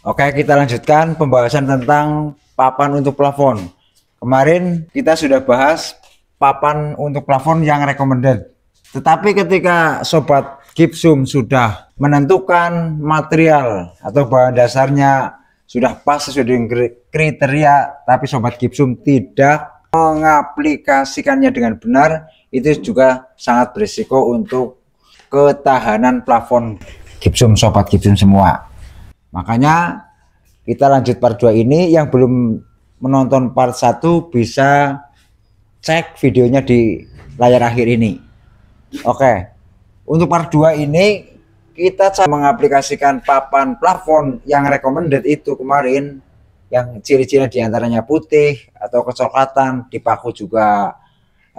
Oke, kita lanjutkan pembahasan tentang papan untuk plafon. Kemarin kita sudah bahas papan untuk plafon yang recommended. Tetapi ketika sobat Gipsum sudah menentukan material atau bahan dasarnya sudah pas sesuai dengan kriteria, tapi sobat Gipsum tidak mengaplikasikannya dengan benar, itu juga sangat berisiko untuk ketahanan plafon Gipsum, sobat Gipsum semua. Makanya kita lanjut part 2 ini. Yang belum menonton part 1 bisa cek videonya di layar akhir ini. Oke, untuk part 2 ini kita mengaplikasikan papan plafon yang recommended itu kemarin, yang ciri-cirinya diantaranya putih atau kecoklatan, dipaku juga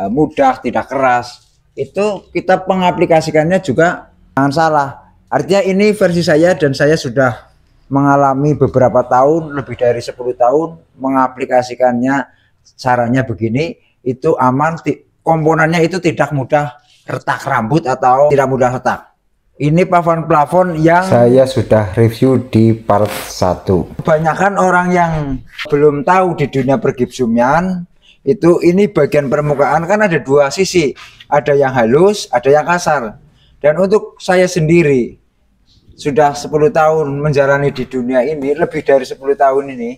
mudah, tidak keras. Itu kita mengaplikasikannya juga jangan salah. Artinya ini versi saya, dan saya sudah mengalami beberapa tahun, lebih dari 10 tahun mengaplikasikannya. Caranya begini, itu aman, komponennya itu tidak mudah retak rambut atau tidak mudah retak. Ini plafon yang saya sudah review di part 1. Kebanyakan orang yang belum tahu di dunia pergipsumian itu, ini bagian permukaan kan ada dua sisi, ada yang halus, ada yang kasar. Dan untuk saya sendiri sudah 10 tahun menjalani di dunia ini, lebih dari 10 tahun ini,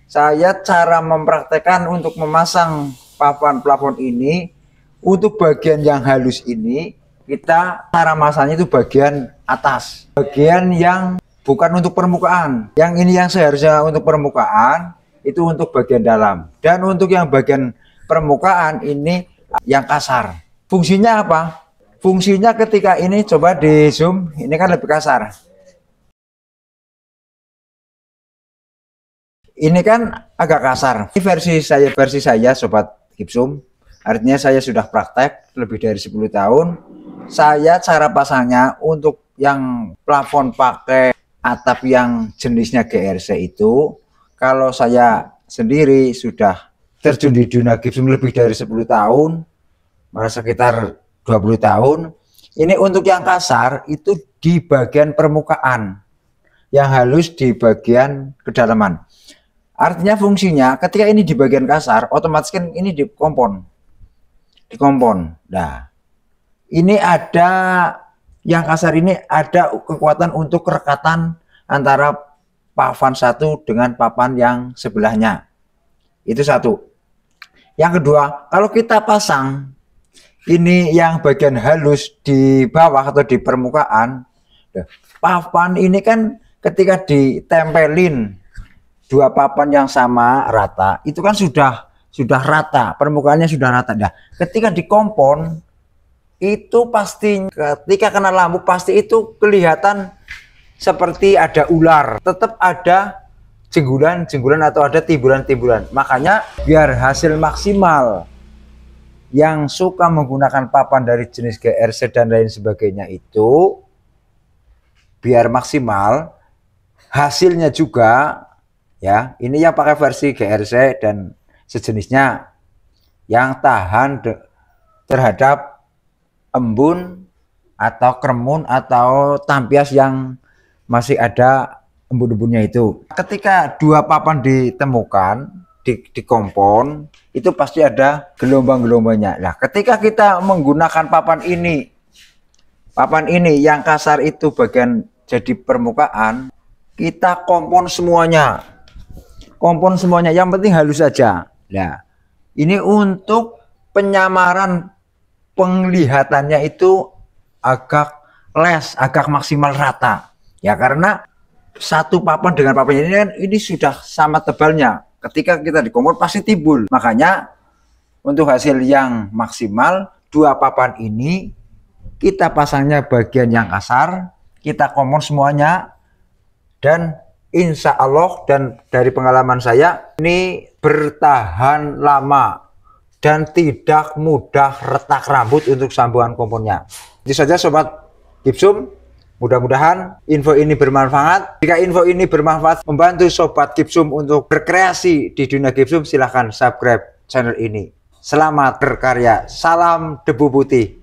saya cara mempraktekkan untuk memasang papan plafon ini, untuk bagian yang halus ini, kita cara masangnya itu bagian atas, bagian yang bukan untuk permukaan. Yang ini yang seharusnya untuk permukaan, itu untuk bagian dalam. Dan untuk yang bagian permukaan ini yang kasar. Fungsinya apa? Fungsinya ketika ini, coba di zoom, ini kan lebih kasar. Ini kan agak kasar. Ini versi saya sobat Gipsum. Artinya saya sudah praktek lebih dari 10 tahun. Saya cara pasangnya untuk yang plafon pakai atap yang jenisnya GRC itu, kalau saya sendiri sudah terjun di dunia Gipsum lebih dari 10 tahun, malah sekitar 20 tahun. Ini untuk yang kasar itu di bagian permukaan, yang halus di bagian kedalaman. Artinya fungsinya ketika ini di bagian kasar, otomatis kan ini dikompon. Nah, ini ada yang kasar, ini ada kekuatan untuk rekatan antara papan satu dengan papan yang sebelahnya. Itu satu. Yang kedua, kalau kita pasang ini yang bagian halus di bawah atau di permukaan, papan ini kan ketika ditempelin dua papan yang sama rata, itu kan sudah rata, permukaannya sudah rata. Nah, ketika dikompon itu pasti ketika kena lampu pasti itu kelihatan seperti ada ular, tetap ada jenggulan-jenggulan atau ada timbulan-timbulan. Makanya biar hasil maksimal, yang suka menggunakan papan dari jenis GRC dan lain sebagainya itu biar maksimal hasilnya juga, ya, ini yang pakai versi GRC dan sejenisnya yang tahan terhadap embun atau kremun atau tampias yang masih ada embun-embunnya itu. Ketika dua papan ditemukan di kompon, itu pasti ada gelombang-gelombangnya. Nah, ketika kita menggunakan papan ini yang kasar itu bagian jadi permukaan, kita kompon semuanya. Yang penting halus saja. Nah, ini untuk penyamaran penglihatannya itu agak agak maksimal rata. Ya, karena satu papan dengan papan ini kan ini sudah sama tebalnya. Ketika kita dikompon pasti timbul. Makanya untuk hasil yang maksimal, dua papan ini kita pasangnya bagian yang kasar, kita kompon semuanya, dan insya Allah dan dari pengalaman saya ini bertahan lama dan tidak mudah retak rambut untuk sambungan komponnya. Itu saja sobat Gipsum. Mudah-mudahan info ini bermanfaat. Jika info ini bermanfaat membantu sobat Gipsum untuk berkreasi di dunia Gipsum, silahkan subscribe channel ini. Selamat berkarya. Salam debu putih.